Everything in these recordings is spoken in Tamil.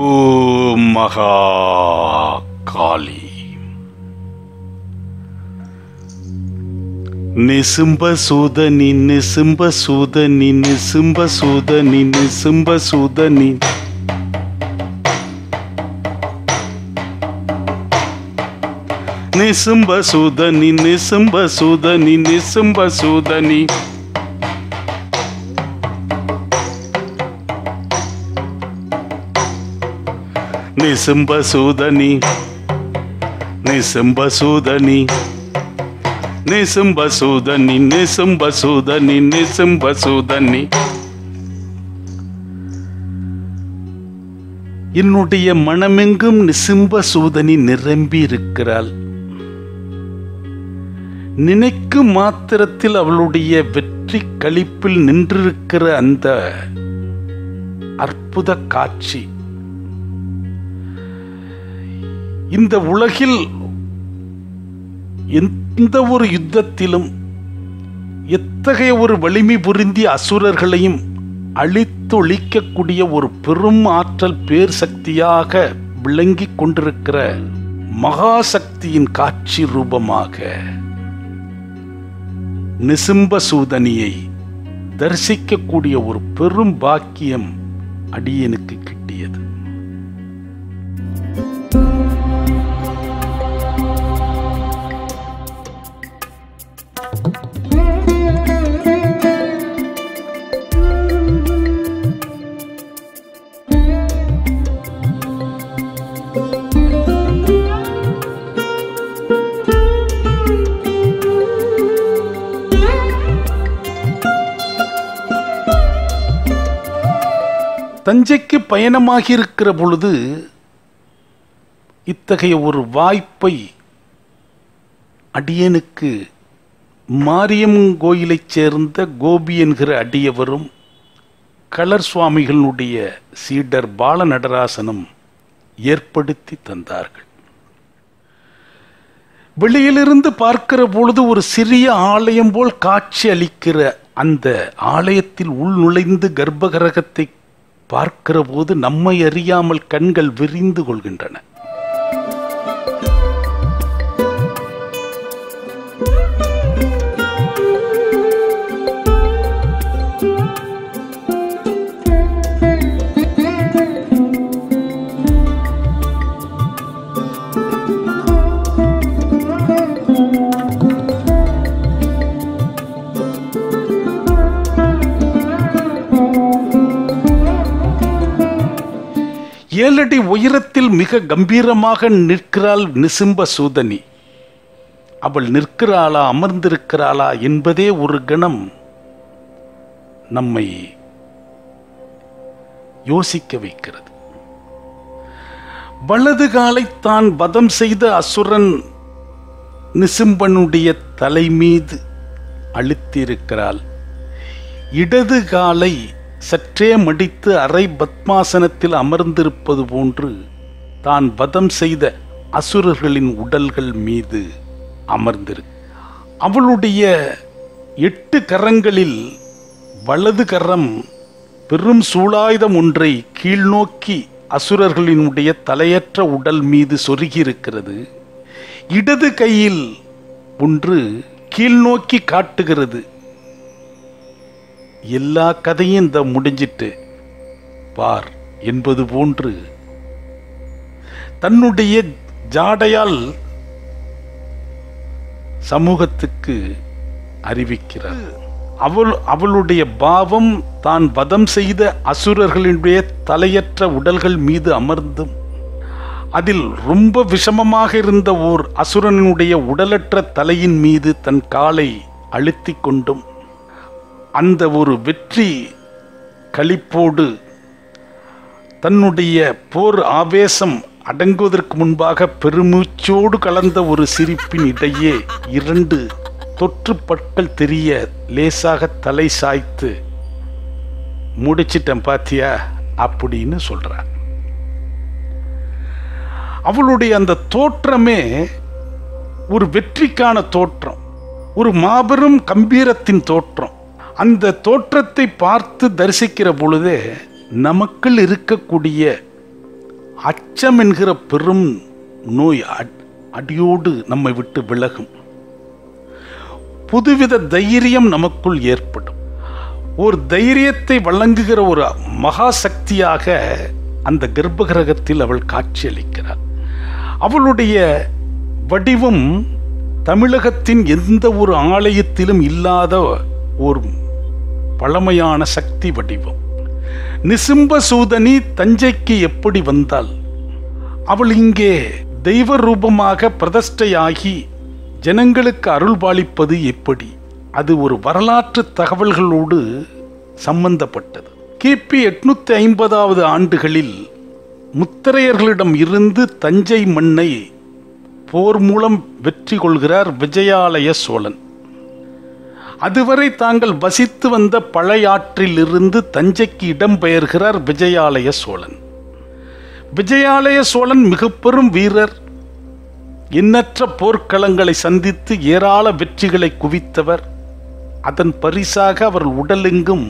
ஓம் மகா காளி. நிசும்ப சூதனி நிசும்ப சூதனி நிசும்ப சூதனி நிசும்ப சூதனி நிசும்ப சூதனி நிசும்ப சூதனி நிசும்ப சூதனி நிசும்ப சூதனி நிசும்ப சூதனி நிசும்ப சூதனி நிசும்ப சூதனி நிசும்ப சூதனி. என்னுடைய மனமெங்கும் நிசும்ப சூதனி நிரம்பி இருக்கிறாள். நினைக்கும் மாத்திரத்தில் அவளுடைய வெற்றி களிப்பில் நின்றிருக்கிற அந்த அற்புத காட்சி இந்த உலகில் எந்த ஒரு யுத்தத்திலும் எத்தகைய ஒரு வலிமை பொருந்திய அசுரர்களையும் அழித்தொழிக்கக்கூடிய ஒரு பெரும் ஆற்றல் பேர் சக்தியாக விளங்கிக் கொண்டிருக்கிற மகாசக்தியின் காட்சி ரூபமாக நிசும்ப சூதனியை தரிசிக்கக்கூடிய ஒரு பெரும் பாக்கியம் அடியனுக்கு கிட்டியது. தஞ்சைக்கு பயணமாகி இருக்கிற பொழுது இத்தகைய ஒரு வாய்ப்பை அடியனுக்கு மாரியம்மன் கோயிலைச் சேர்ந்த கோபி என்கிற அடியவரும் கலர் சுவாமிகளுடைய சீடர் பால நடராசனும் ஏற்படுத்தி தந்தார்கள். வெளியிலிருந்து பார்க்கிற பொழுது ஒரு சிறிய ஆலயம் போல் காட்சி அளிக்கிற அந்த ஆலயத்தில் உள் நுழைந்து கர்ப்பகிரகத்தை பார்க்கிற போது நம்மை அறியாமல் கண்கள் விரிந்து கொள்கின்றன. ஏழடி உயரத்தில் மிக கம்பீரமாக நிற்கிறாள் நிசும்ப சூதனி. அவள் நிற்கிறாளா அமர்ந்திருக்கிறாளா என்பதே ஒரு கணம் நம்மை யோசிக்க வைக்கிறது. வலது காலை தான் வதம் செய்த அசுரன் நிசும்பனுடைய தலை மீது அழுத்தியிருக்கிறாள். இடது காலை சற்றே மடித்து அரை பத்மாசனத்தில் அமர்ந்திருப்பது போன்று தான் வதம் செய்த அசுரர்களின் உடல்கள் மீது அமர்ந்திருக்கு. அவளுடைய 8 கரங்களில் வலது கரம் பெரும் சூலாயுதம் ஒன்றை கீழ்நோக்கி அசுரர்களினுடைய தலையற்ற உடல் மீது சொருகியிருக்கிறது. இடது கையில் ஒன்று கீழ்நோக்கி காட்டுகிறது. எல்லா கதையும் இந்த முடிஞ்சிட்டு பார் என்பது போன்று தன்னுடைய ஜாடையால் சமூகத்துக்கு அறிவிக்கிறார். அவளுடைய பாவம் தான் வதம் செய்த அசுரர்களுடைய தலையற்ற உடல்கள் மீது அமர்ந்தும் அதில் ரொம்ப விஷமமாக இருந்த ஓர் அசுரனுடைய உடலற்ற தலையின் மீது தன் காலை அழுத்தி கொண்டும் அந்த ஒரு வெற்றி களிப்போடு தன்னுடைய போர் ஆவேசம் அடங்குவதற்கு முன்பாக பெருமூச்சோடு கலந்த ஒரு சிரிப்பின் இடையே 2 தொற்றுப்பற்கள் தெரிய லேசாக தலை சாய்த்து முடிச்சிட்டேன் பாத்தியா அப்படின்னு சொல்றார். அவளுடைய அந்த தோற்றமே ஒரு வெற்றிக்கான தோற்றம், ஒரு மாபெரும் கம்பீரத்தின் தோற்றம். அந்த தோற்றத்தை பார்த்து தரிசிக்கிற பொழுதே நமக்குள் இருக்கக்கூடிய அச்சம் என்கிற பெரும் நோய் அடியோடு நம்மை விட்டு விலகும். புதுவித தைரியம் நமக்குள் ஏற்படும். ஒரு தைரியத்தை வழங்குகிற ஒரு மகா சக்தியாக அந்த கர்ப்பகிரகத்தில் அவள் காட்சியளிக்கிறாள். அவளுடைய வடிவம் தமிழகத்தின் எந்த ஒரு ஆலயத்திலும் இல்லாத ஒரு பழமையான சக்தி வடிவம். நிசிம்பசூதனி தஞ்சைக்கு எப்படி வந்தாள்? அவள் இங்கே தெய்வ ரூபமாக பிரதிஷ்டையாகி ஜனங்களுக்கு அருள்பாலிப்பது எப்படி? அது ஒரு வரலாற்று தகவல்களோடு சம்பந்தப்பட்டது. கிபி 850 ஆண்டுகளில் முத்திரையர்களிடம் இருந்து தஞ்சை மண்ணை போர் மூலம் வெற்றி கொள்கிறார் விஜயாலய சோழன். அதுவரை தாங்கள் வசித்து வந்த பழையாற்றில் இருந்து தஞ்சைக்கு இடம்பெயர்கிறார் விஜயாலய சோழன். விஜயாலய சோழன் மிக பெரும் வீரர். எண்ணற்ற போர்க்களங்களை சந்தித்து ஏராள வெற்றிகளை குவித்தவர். அதன் பரிசாக அவர் உடலெங்கும்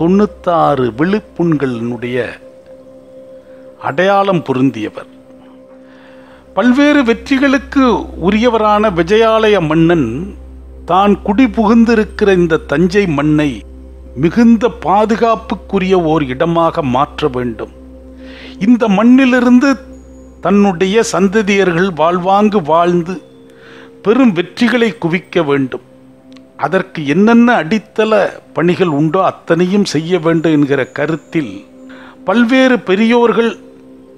96 விழுப்புண்களினுடைய அடையாளம் பொருந்தியவர். பல்வேறு வெற்றிகளுக்கு உரியவரான விஜயாலய மன்னன் தான் குடிபுகுந்திருக்கிற இந்த தஞ்சை மண்ணை மிகுந்த பாதுகாப்புக்குரிய ஓர் இடமாக மாற்ற வேண்டும். இந்த மண்ணிலிருந்து தன்னுடைய சந்ததியர்கள் வாழ்வாங்கு வாழ்ந்து பெரும் வெற்றிகளை குவிக்க வேண்டும். அதற்கு என்னென்ன அடித்தள பணிகள் உண்டோ அத்தனையும் செய்ய வேண்டும் என்கிற கருத்தில் பல்வேறு பெரியோர்கள்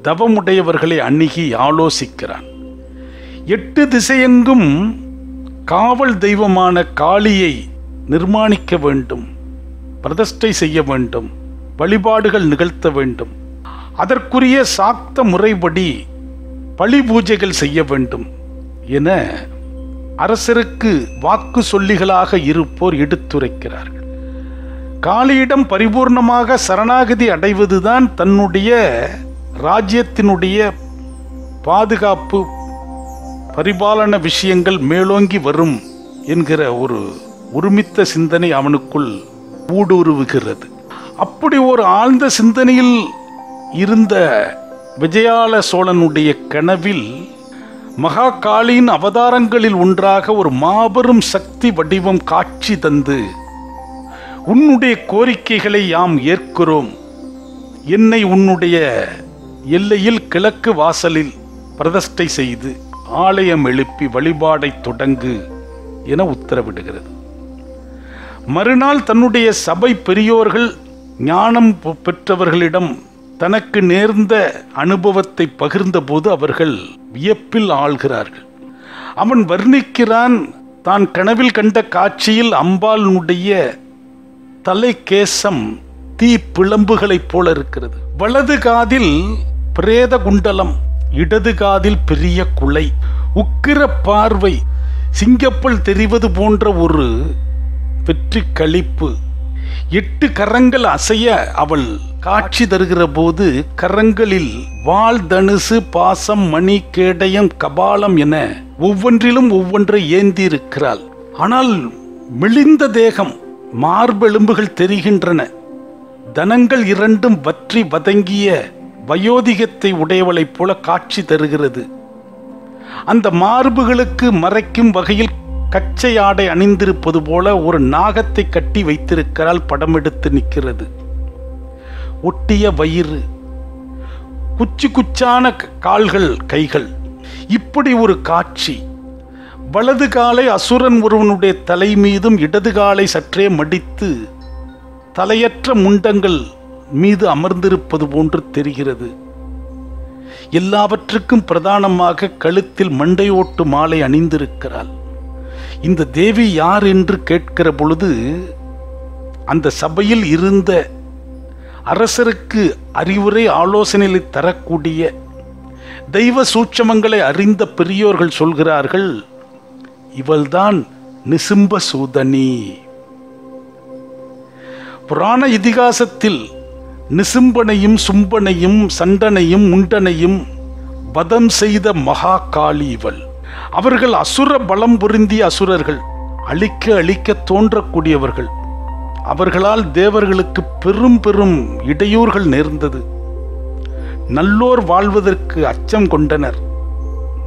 தவமுடையவர்களை அணுகி ஆலோசிக்கிறான். 8 திசையெங்கும் காவல் தெய்வமான காளியை நிர்மாணிக்க வேண்டும், பிரதிஷ்டை செய்ய வேண்டும், வழிபாடுகள் நிகழ்த்த வேண்டும். அதற்குரிய சாக்த முறைப்படி பழி பூஜைகள் செய்ய வேண்டும் என அரசருக்கு வாக்கு சொல்லிகளாக இருப்போர் எடுத்துரைக்கிறார்கள். காளியிடம் பரிபூர்ணமாக சரணாகதி அடைவதுதான் தன்னுடைய ராஜ்யத்தினுடைய பாதுகாப்பு பரிபாலன விஷயங்கள் மேலோங்கி வரும் என்கிற ஒரு ஒருமித்த சிந்தனை அவனுக்குள் ஊடுருவுகிறது. அப்படி ஒரு ஆழ்ந்த சிந்தனையில் இருந்த விஜயால சோழனுடைய கனவில் மகா காளியின் அவதாரங்களில் ஒன்றாக ஒரு மாபெரும் சக்தி வடிவம் காட்சி தந்து, உன்னுடைய கோரிக்கைகளை யாம் ஏற்கிறோம், என்னை உன்னுடைய எல்லையில் கிழக்கு வாசலில் பிரதிஷ்டை செய்து ஆலயம் எழுப்பி வழிபாடை தொடங்கு என உத்தரவிடுகிறது. மறுநாள் தன்னுடைய சபை பெரியோர்கள் ஞானம் பெற்றவர்களிடம் தனக்கு நேர்ந்த அனுபவத்தை பகிர்ந்தபோது அவர்கள் வியப்பில் ஆழ்கிறார்கள். அவன் வர்ணிக்கிறான், தான் கனவில் கண்ட காட்சியில் அம்பாளுடைய தலைக்கேசம் தீ பிளம்புகளைப் போல இருக்கிறது. வலது காதில் பிரேத குண்டலம், இடது காதில் பெரிய குலை, உக்கிர பார்வை, சிங்கப்பல் தெரிவது போன்ற ஒரு வெற்றி களிப்பு. 8 கரங்கள் அசைய அவள் காட்சி தருகிற போது கரங்களில் வாள், தனுசு, பாசம், மணி, கேடயம், கபாலம் என ஒவ்வொன்றிலும் ஒவ்வொன்றை ஏந்தி இருக்கிறாள். ஆனால் மெலிந்த தேகம், மார்பெலும்புகள் தெரிகின்றன. தனங்கள் இரண்டும் வற்றி வதங்கிய வயோதிகத்தை உடையவளைப் போல காட்சி தருகிறது. அந்த மார்புகளுக்கு மறைக்கும் வகையில் கச்சை ஆடை அணிந்திருப்பது போல ஒரு நாகத்தை கட்டி வைத்திருக்கிறாள். படம் எடுத்து நிற்கிறது. ஒட்டிய வயிறு, குச்சி குச்சான கால்கள், கைகள். இப்படி ஒரு காட்சி. வலது காலை அசுரன் ஒருவனுடைய தலை மீதும் இடது காலை சற்றே மடித்து தலையற்ற முண்டங்கள் மீது அமர்ந்திருப்பது போன்று தெரிகிறது. எல்லாவற்றுக்கும் பிரதானமாக கழுத்தில் மண்டையோட்டு மாலை அணிந்திருக்கிறாள். இந்த தேவி யார் என்று கேட்கிற பொழுது அந்த சபையில் இருந்த அரசருக்கு அறிவுரை ஆலோசனைகளை தரக்கூடிய தெய்வ சூட்சமங்களை அறிந்த பெரியோர்கள் சொல்கிறார்கள், இவள்தான் நிசிம்பசூதனி. புராண இதிகாசத்தில் நிசிம்பனையும் சும்பனையும் சண்டனையும் முண்டனையும் வதம் செய்த மகா காளி இவள். அவர்கள் அசுர பலம் பொருந்திய அசுரர்கள், அழிக்க அழிக்க தோன்றக்கூடியவர்கள். அவர்களால் தேவர்களுக்கு பெரும் பெரும் இடையூறுகள் நேர்ந்தது. நல்லோர் வாழ்வதற்கு அச்சம் கொண்டனர்.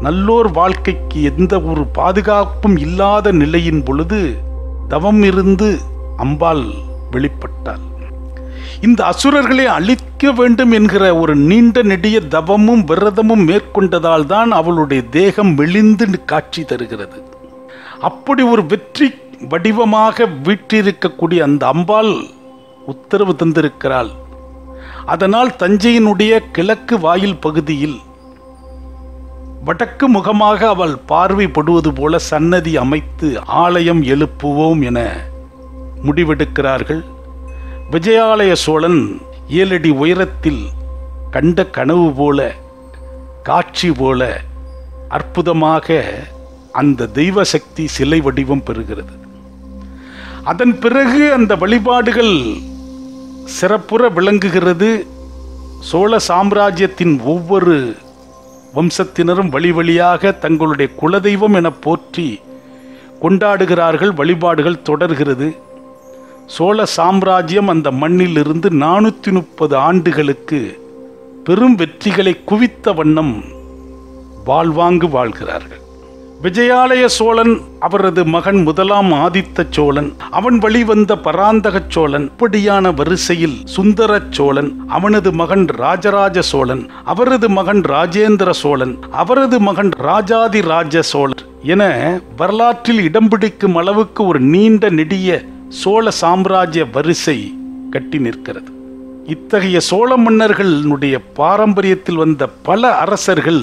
நல்லோர் வாழ்க்கைக்கு எந்த ஒரு பாதுகாப்பும் இல்லாத நிலையின் பொழுது தவம் இருந்து அம்பாள் வெளிப்பட்டாள். இந்த அசுரர்களை அழிக்க வேண்டும் என்கிற ஒரு நீண்ட நெடிய தவமும் விரதமும் மேற்கொண்டதால் தான் அவளுடைய தேகம் மெலிந்து காட்சி தருகிறது. அப்படி ஒரு வெற்றி வடிவமாக வீற்றிருக்கக்கூடிய அந்த அம்பாள் உத்தரவு தந்திருக்கிறாள். அதனால் தஞ்சையினுடைய கிழக்கு வாயில் பகுதியில் வடக்கு முகமாக அவள் பார்வைப்படுவது போல சன்னதி அமைத்து ஆலயம் எழுப்புவோம் என முடிவெடுக்கிறார்கள். விஜயாலய சோழன் 7 அடி உயரத்தில் கண்ட கனவு போல காட்சி போல அற்புதமாக அந்த தெய்வ சக்தி சிலை வடிவம் பெறுகிறது. அதன் பிறகு அந்த வழிபாடுகள் சிறப்புற விளங்குகிறது. சோழ சாம்ராஜ்யத்தின் ஒவ்வொரு வம்சத்தினரும் வழி வழியாக தங்களுடைய குலதெய்வம் என போற்றி கொண்டாடுகிறார்கள். வழிபாடுகள் தொடர்கிறது. சோழ சாம்ராஜ்யம் அந்த மண்ணில் இருந்து 430 ஆண்டுகளுக்கு பெரும் வெற்றிகளை குவித்த வண்ணம் வாழ்வாங்கு வாழ்கிறார்கள். விஜயாலய சோழன், அவரது மகன் முதலாம் ஆதித்த சோழன், அவன் வழிவந்த பராந்தக சோழன், இப்படியான வரிசையில் சுந்தர சோழன், அவனது மகன் ராஜராஜ சோழன், அவரது மகன் ராஜேந்திர சோழன், அவரது மகன் ராஜாதி ராஜ சோழன் என வரலாற்றில் இடம் பிடிக்கும் அளவுக்கு ஒரு நீண்ட நெடிய சோழ சாம்ராஜ்ய வரிசை கட்டி நிற்கிறது. இத்தகைய சோழ மன்னர்களுடைய பாரம்பரியத்தில் வந்த பல அரசர்கள்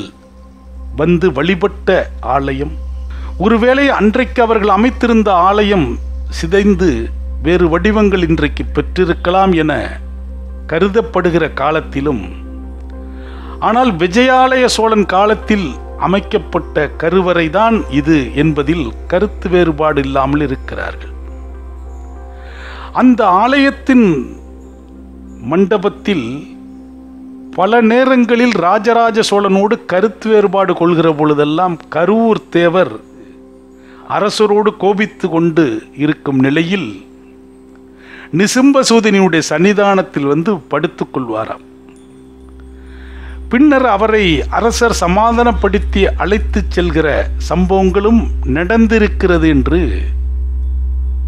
வந்து வழிபட்ட ஆலயம், ஒருவேளை அன்றைக்கு அவர்கள் அமைத்திருந்த ஆலயம் சிதைந்து வேறு வடிவங்கள் இன்றைக்கு பெற்றிருக்கலாம் என கருதப்படுகிற காலத்திலும், ஆனால் விஜயாலய சோழன் காலத்தில் அமைக்கப்பட்ட கருவறைதான் இது என்பதில் கருத்து வேறுபாடு இல்லாமல் இருக்கிறார்கள். அந்த ஆலயத்தின் மண்டபத்தில் பல நேரங்களில் ராஜராஜ சோழனோடு கருத்து வேறுபாடு கொள்கிற பொழுதெல்லாம் கருவூர் தேவர் அரசரோடு கோபித்து கொண்டு இருக்கும் நிலையில் நிசும்பசூதனியுடைய சன்னிதானத்தில் வந்து படுத்துக் கொள்வாராம். பின்னர் அவரை அரசர் சமாதானப்படுத்தி அழைத்து செல்கிற சம்பவங்களும் நடந்திருக்கிறது என்று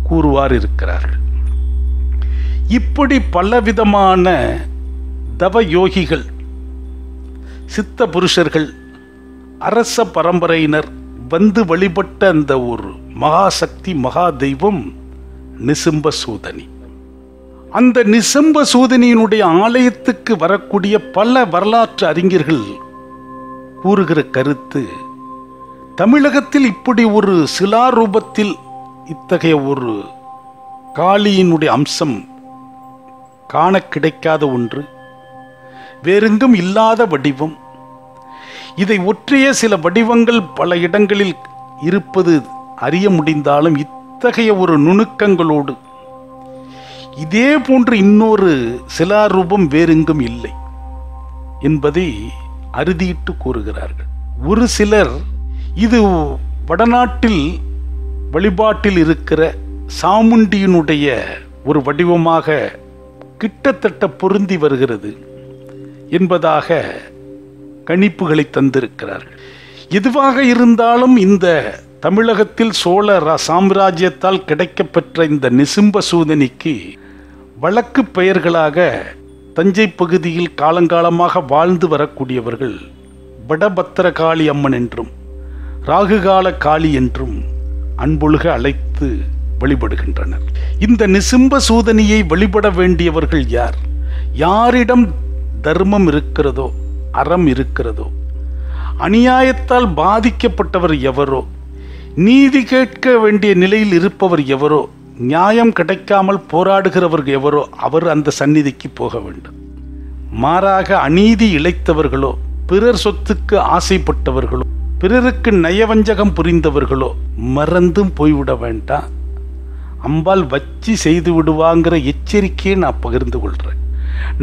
கூறுவார் இருக்கிறார்கள். இப்படி பலவிதமான தவ யோகிகள், சித்த புருஷர்கள், அரச பரம்பரையினர் வந்து வழிபட்ட அந்த ஒரு மகாசக்தி மகா தெய்வம் நிசும்பசூதனி. அந்த நிசும்பசூதனியினுடைய ஆலயத்துக்கு வரக்கூடிய பல வரலாற்று அறிஞர்கள் கூறுகிற கருத்து, தமிழகத்தில் இப்படி ஒரு சிலாரூபத்தில் இத்தகைய ஒரு காளியினுடைய அம்சம் காண கிடைக்காத ஒன்று, வேறெங்கும் இல்லாத வடிவம். இதை ஒற்றிய சில வடிவங்கள் பல இடங்களில் இருப்பது அறிய முடிந்தாலும் இத்தகைய ஒரு நுணுக்கங்களோடு இதே போன்று இன்னொரு சிலாரூபம் வேறெங்கும் இல்லை என்பதை அறுதியிட்டு கூறுகிறார்கள். ஒரு சிலர் இது வடநாட்டில் வழிபாட்டில் இருக்கிற சாமுண்டியினுடைய ஒரு வடிவமாக கிட்டத்தட்ட பொருந்தி வருகிறது என்பதாக கணிப்புகளை தந்திருக்கிறார்கள். எதுவாக இருந்தாலும் இந்த தமிழகத்தில் சோழ சாம்ராஜ்யத்தால் கிடைக்கப்பெற்ற இந்த நிசும்பசூதனிக்கு வழக்கு பெயர்களாக தஞ்சை பகுதியில் காலங்காலமாக வாழ்ந்து வரக்கூடியவர்கள் வடபத்திரகாளி அம்மன் என்றும் ராகுகால காளி என்றும் அன்பொழுக அழைத்து வழிபடுகின்றனர். இந்த நிசும்பசூதனியை வழிபட வேண்டியவர்கள் யார்? யாரிடம் தர்மம் இருக்கிறதோ, அறம் இருக்கிறதோ, அநியாயத்தால் பாதிக்கப்பட்டவர் எவரோ, நீதி கேட்க வேண்டிய நிலையில் இருப்பவர் எவரோ, நியாயம் கிடைக்காமல் போராடுகிறவர் எவரோ அவர் அந்த சந்நிதிக்கு போக வேண்டும். மாறாக அநீதி இழைத்தவர்களோ, பிறர் சொத்துக்கு ஆசைப்பட்டவர்களோ, பிறருக்கு நயவஞ்சகம் புரிந்தவர்களோ மறந்தும் போய்விட வேண்டாம். அம்பாள் வச்சு செய்து விடுவாங்கிற எச்சரிக்கையை நான் பகிர்ந்து கொள்கிறேன்.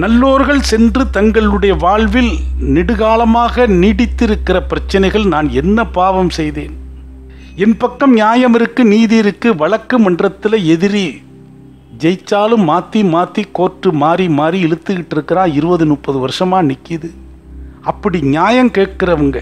நல்லோர்கள் சென்று தங்களுடைய வாழ்வில் நெடுகாலமாக நீடித்திருக்கிற பிரச்சனைகள், நான் என்ன பாவம் செய்தேன், என் பக்கம் நியாயம் இருக்கு, நீதி இருக்கு, வழக்கு மன்றத்தில் எதிரி ஜெயிச்சாலும் மாற்றி மாற்றி கோர்ட்டு மாறி மாறி இழுத்துக்கிட்டு இருக்கிறா, 20-30 வருஷமாக நிற்கிது. அப்படி நியாயம் கேட்கிறவங்க,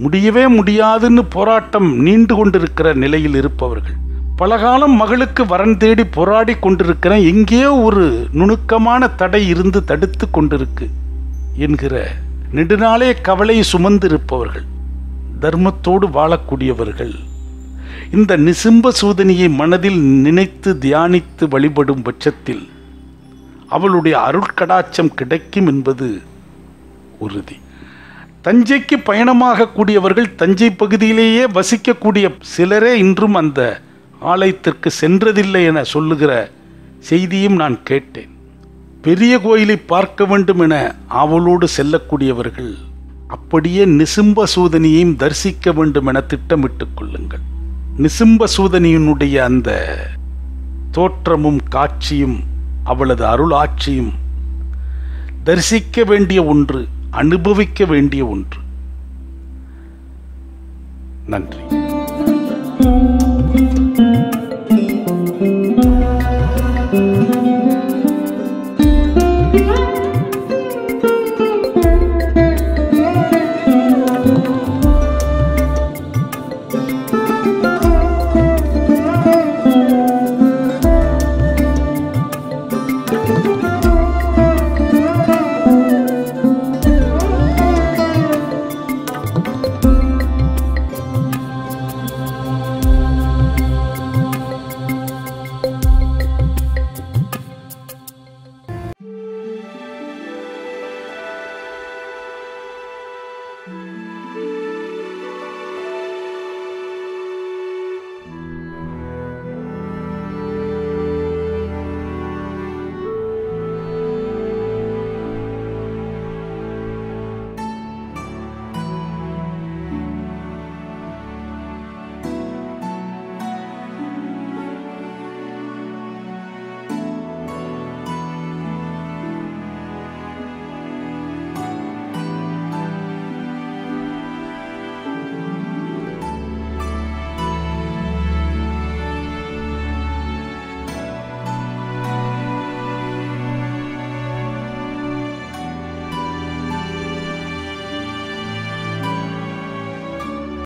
முடியவே முடியாதுன்னு போராட்டம் நீண்டு கொண்டிருக்கிற நிலையில் இருப்பவர்கள், பலகாலம் மகளுக்கு வரன் தேடி போராடி கொண்டிருக்கிறேன், எங்கேயோ ஒரு நுணுக்கமான தடை இருந்து தடுத்து கொண்டிருக்கு என்கிற நெடுநாளே கவலை சுமந்திருப்பவர்கள், தர்மத்தோடு வாழக்கூடியவர்கள் இந்த நிசிம்ப சூதனியை மனதில் நினைத்து தியானித்து வழிபடும் பட்சத்தில் அவளுடைய அருட்கடாட்சம் கிடைக்கும் என்பது உறுதி. தஞ்சைக்கு பயணமாக கூடியவர்கள், தஞ்சை பகுதியிலேயே வசிக்கக்கூடிய சிலரே இன்றும் அந்த ஆலயத்திற்கு சென்றதில்லை என சொல்லுகிற செய்தியும் நான் கேட்டேன். பெரிய கோயிலை பார்க்க வேண்டும் என ஆவலோடு செல்லக்கூடியவர்கள் அப்படியே நிசிம்ப சூதனியையும் தரிசிக்க வேண்டும் என திட்டமிட்டுக் கொள்ளுங்கள். நிசிம்ப சூதனியினுடைய அந்த தோற்றமும் காட்சியும் அவளது அருளாட்சியும் தரிசிக்க வேண்டிய ஒன்று, அனுபவிக்க வேண்டிய ஒன்று. நன்றி.